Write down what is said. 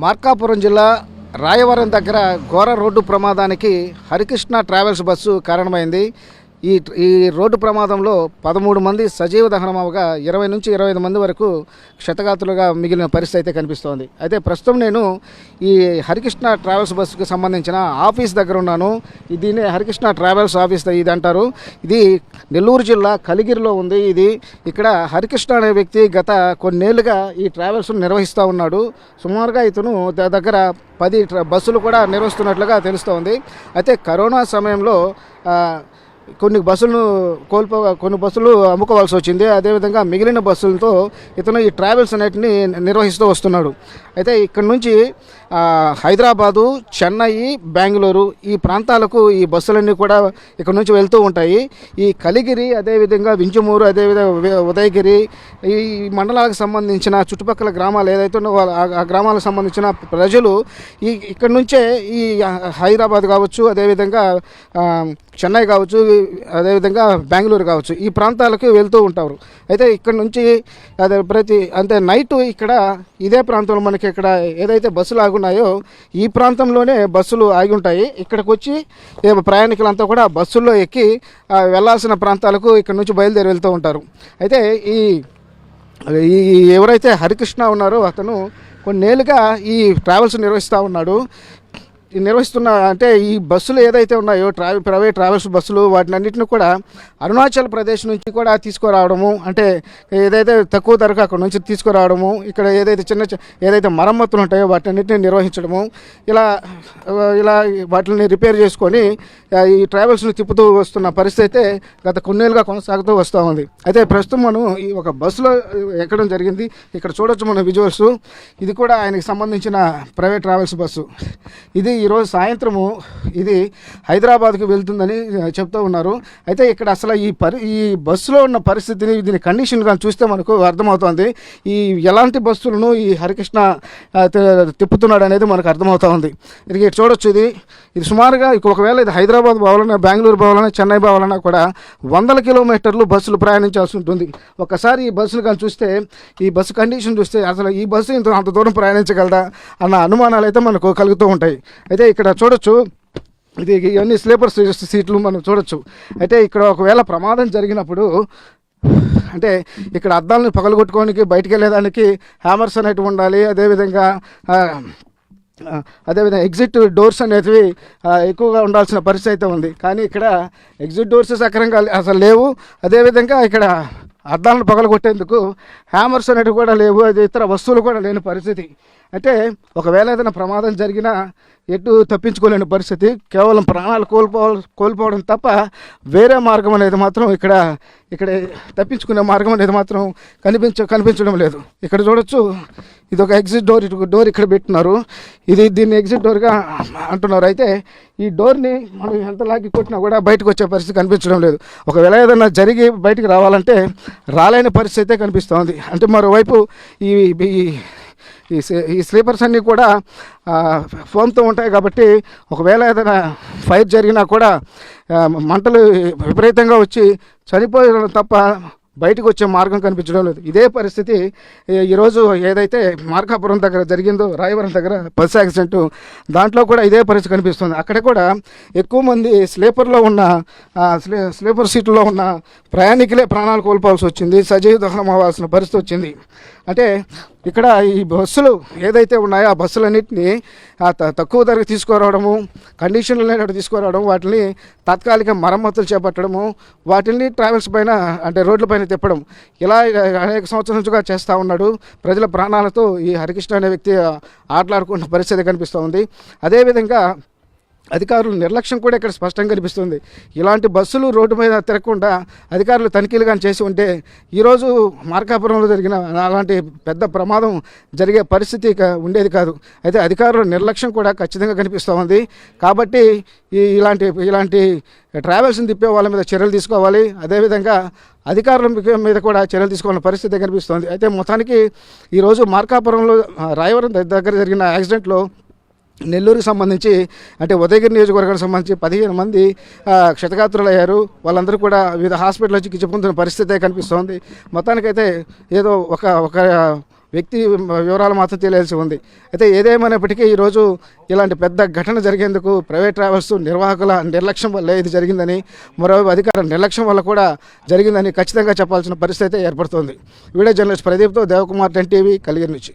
మార్కాపురం జిల్లా రాయవరం దగ్గర ఘోర రోడ్డు ప్రమాదానికి హరికృష్ణ ట్రావెల్స్ బస్సు కారణమైంది. ఈ రోడ్డు ప్రమాదంలో 13 మంది సజీవ దహనం అవగా 20 నుంచి 25 మంది వరకు క్షతగాతులుగా మిగిలిన పరిస్థితి అయితే కనిపిస్తోంది. అయితే ప్రస్తుతం నేను ఈ హరికృష్ణ ట్రావెల్స్ బస్సుకు సంబంధించిన ఆఫీస్ దగ్గర ఉన్నాను. దీన్ని హరికృష్ణ ట్రావెల్స్ ఆఫీస్ ఇది అంటారు. ఇది నెల్లూరు జిల్లా కలిగిరిలో ఉంది. ఇక్కడ హరికృష్ణ అనే వ్యక్తి గత కొన్నేళ్లుగా ఈ ట్రావెల్స్ను నిర్వహిస్తూ ఉన్నాడు. సుమారుగా ఇతను దగ్గర 10 బస్సులు కూడా నిర్వహిస్తున్నట్లుగా తెలుస్తోంది. అయితే కరోనా సమయంలో కొన్ని బస్సులు అమ్ముకోవాల్సి వచ్చింది. అదేవిధంగా మిగిలిన బస్సులతో ఇతను ఈ ట్రావెల్స్ అన్నిటిని నిర్వహిస్తూ వస్తున్నాడు. అయితే ఇక్కడ నుంచి హైదరాబాదు, చెన్నై, బెంగళూరు ఈ ప్రాంతాలకు ఈ బస్సులన్నీ కూడా ఇక్కడ నుంచి వెళ్తూ ఉంటాయి. ఈ కలిగిరి, అదేవిధంగా వింజమూరు, అదేవిధంగా ఉదయగిరి ఈ మండలాలకు సంబంధించిన చుట్టుపక్కల గ్రామాలు ఏదైతే ఉన్నాయో ఆ గ్రామాలకు సంబంధించిన ప్రజలు ఇక్కడ నుంచే ఈ హైదరాబాద్ కావచ్చు, అదేవిధంగా చెన్నై కావచ్చు, అదేవిధంగా బెంగళూరు కావచ్చు ఈ ప్రాంతాలకు వెళ్తూ ఉంటారు. అయితే ఇక్కడ నుంచి అంటే నైట్ ఇక్కడ ఇదే ప్రాంతంలో మనకి ఇక్కడ ఏదైతే బస్సులు ఆగున్నాయో ఈ ప్రాంతంలోనే బస్సులు ఆగి ఉంటాయి. ఇక్కడికి వచ్చి ప్రయాణికులంతా కూడా బస్సుల్లో ఎక్కి వెళ్ళాల్సిన ప్రాంతాలకు ఇక్కడ నుంచి బయలుదేరి వెళ్తూ ఉంటారు. అయితే ఈ ఎవరైతే హరికృష్ణ ఉన్నారో అతను కొన్నేళ్ళుగా ఈ ట్రావెల్స్ నిర్వహిస్తూ ఉన్నాడు. అంటే ఈ బస్సులు ఏదైతే ఉన్నాయో ప్రైవేట్ ట్రావెల్స్ బస్సులు వాటినన్నింటిని కూడా అరుణాచల్ ప్రదేశ్ నుంచి కూడా తీసుకురావడము, అంటే ఏదైతే తక్కువ ధరకు అక్కడ నుంచి తీసుకురావడము, ఇక్కడ ఏదైతే మరమ్మతులు ఉంటాయో వాటినన్నింటినీ నిర్వహించడము, ఇలా వాటిని రిపేర్ చేసుకొని ఈ ట్రావెల్స్ను తిప్పుతూ వస్తున్న పరిస్థితి అయితే గత కొన్నేళ్ళుగా కొనసాగుతూ వస్తూ ఉంది. అయితే ప్రస్తుతం మనం ఈ ఒక బస్సులో ఎక్కడం జరిగింది. ఇక్కడ చూడొచ్చు మన విజువల్స్. ఇది కూడా ఆయనకి సంబంధించిన ప్రైవేట్ ట్రావెల్స్ బస్సు. ఇది ఈరోజు సాయంత్రము ఇది హైదరాబాద్కు వెళ్తుందని చెప్తూ ఉన్నారు. అయితే ఇక్కడ అసలు ఈ బస్సులో ఉన్న పరిస్థితిని, దీని కండిషన్ కానీ చూస్తే మనకు అర్థమవుతుంది. ఎలాంటి బస్సులను ఈ హరికృష్ణ తిప్పుతున్నాడు అనేది మనకు అర్థమవుతూ ఉంది. ఇది చూడొచ్చు. ఇది సుమారుగా ఒకవేళ ఇది హైదరాబాద్ పోవాలన్నా, బెంగళూరు పోవాలన్నా, చెన్నై పోవాలన్నా కూడా 100 కిలోమీటర్లు బస్సులు ప్రయాణించాల్సి ఉంటుంది. ఒకసారి ఈ బస్సులు కానీ చూస్తే, ఈ బస్సు కండిషన్ చూస్తే అసలు ఈ బస్సు అంత దూరం ప్రయాణించగలదా అన్న అనుమానాలు అయితే మనకు కలుగుతూ ఉంటాయి. అయితే ఇక్కడ చూడొచ్చు, ఇవన్నీ స్లీపర్ సీట్లు మనం చూడొచ్చు. అయితే ఇక్కడ ఒకవేళ ప్రమాదం జరిగినప్పుడు అంటే ఇక్కడ అద్దాలను పగలగొట్టుకోవడానికి బయటికి వెళ్ళేదానికి హ్యామర్స్ అనేటివి ఉండాలి. అదేవిధంగా ఎగ్జిట్ డోర్స్ అనేటివి ఎక్కువగా ఉండాల్సిన పరిస్థితి అయితే ఉంది. కానీ ఇక్కడ ఎగ్జిట్ డోర్స్ సక్రంగా అసలు లేవు. అదేవిధంగా ఇక్కడ అద్దాలను పగలగొట్టేందుకు హ్యామర్స్ అనేటివి కూడా లేవు. అది ఇతర వస్తువులు కూడా లేని పరిస్థితి. అంటే ఒకవేళ ఏదైనా ప్రమాదం జరిగినా ఎటు తప్పించుకోలేని పరిస్థితి. కేవలం ప్రాణాలు కోల్పోవడం తప్ప వేరే మార్గం అనేది మాత్రం ఇక్కడ తప్పించుకునే మార్గం అనేది మాత్రం కనిపించడం లేదు. ఇక్కడ చూడొచ్చు, ఇది ఒక ఎగ్జిట్ డోర్ ఇక్కడ పెట్టినారు. దీన్ని ఎగ్జిట్ డోర్గా అంటున్నారు. అయితే ఈ డోర్ని మనం ఎంత లాగి కొట్టినా కూడా బయటకు వచ్చే పరిస్థితి కనిపించడం లేదు. ఒకవేళ ఏదైనా జరిగి బయటికి రావాలంటే రాలేని పరిస్థితి కనిపిస్తోంది. అంటే మరోవైపు ఈ స్లీపర్స్ అన్నీ కూడా ఫోమ్తో ఉంటాయి కాబట్టి ఒకవేళ ఏదైనా ఫైర్ జరిగినా కూడా మంటలు విపరీతంగా వచ్చి చనిపోయడం తప్ప బయటకు వచ్చే మార్గం కనిపించడం లేదు. ఇదే పరిస్థితి ఈరోజు ఏదైతే మార్కాపురం దగ్గర జరిగిందో, రాయవరం దగ్గర బస్సు యాక్సిడెంట్, దాంట్లో కూడా ఇదే పరిస్థితి కనిపిస్తుంది. అక్కడ కూడా ఎక్కువ మంది స్లీపర్ సీట్లో ఉన్న ప్రయాణికులే ప్రాణాలు కోల్పోవాల్సి వచ్చింది, సజీవ దహనం అవ్వాల్సిన పరిస్థితి వచ్చింది. అంటే ఇక్కడ ఈ బస్సులు ఏదైతే ఉన్నాయో ఆ బస్సులన్నింటినీ తక్కువ ధరకు తీసుకురావడము, కండిషన్లు లేనట్టు తీసుకురావడం, వాటిని తాత్కాలిక మరమ్మతులు చేపట్టడము, వాటిని ట్రావెల్స్ పైన అంటే రోడ్లపైన తిప్పడం, ఇలా అనేక సంవత్సరాల నుంచిగా చేస్తూ ఉన్నాడు. ప్రజల ప్రాణాలతో ఈ హరికృష్ణ అనే వ్యక్తి ఆటలాడుకున్న పరిస్థితి కనిపిస్తూ ఉంది. అదేవిధంగా అధికారుల నిర్లక్ష్యం కూడా ఇక్కడ స్పష్టంగా కనిపిస్తుంది. ఇలాంటి బస్సులు రోడ్డు మీద తిరగకుండా అధికారులు తనిఖీలు కానీ చేసి ఉంటే ఈరోజు మార్కాపురంలో జరిగిన అలాంటి పెద్ద ప్రమాదం జరిగే పరిస్థితి ఉండేది కాదు. అయితే అధికారుల నిర్లక్ష్యం కూడా ఖచ్చితంగా కనిపిస్తూ ఉంది. కాబట్టి ఇలాంటి ట్రావెల్స్ని తిప్పే వాళ్ళ మీద చర్యలు తీసుకోవాలి. అదేవిధంగా అధికారుల మీద కూడా చర్యలు తీసుకోవాలని పరిస్థితి కనిపిస్తోంది. అయితే మొత్తానికి ఈరోజు మార్కాపురంలో రాయవరం దగ్గర జరిగిన యాక్సిడెంట్లో నెల్లూరుకి సంబంధించి అంటే ఉదయగిరి నియోజకవర్గానికి సంబంధించి 15 మంది క్షతగాత్రులయ్యారు. వాళ్ళందరూ కూడా వివిధ హాస్పిటల్లో చికిత్స పొందుతున్న పరిస్థితే కనిపిస్తోంది. మొత్తానికైతే ఏదో ఒక వ్యక్తి వివరాలు మాత్రం తెలియాల్సి ఉంది. అయితే ఏదేమైనప్పటికీ ఈరోజు ఇలాంటి పెద్ద ఘటన జరిగేందుకు ప్రైవేట్ ట్రావెల్స్ నిర్వాహకుల నిర్లక్ష్యం వల్ల ఇది జరిగిందని, మరోవైపు అధికారుల నిర్లక్ష్యం వల్ల కూడా జరిగిందని ఖచ్చితంగా చెప్పాల్సిన పరిస్థితి అయితే ఏర్పడుతోంది. వీడియో జర్నలిస్ట్ ప్రదీప్తో దేవకుమార్, 10 టీవీ, కలిగిరి నుంచి.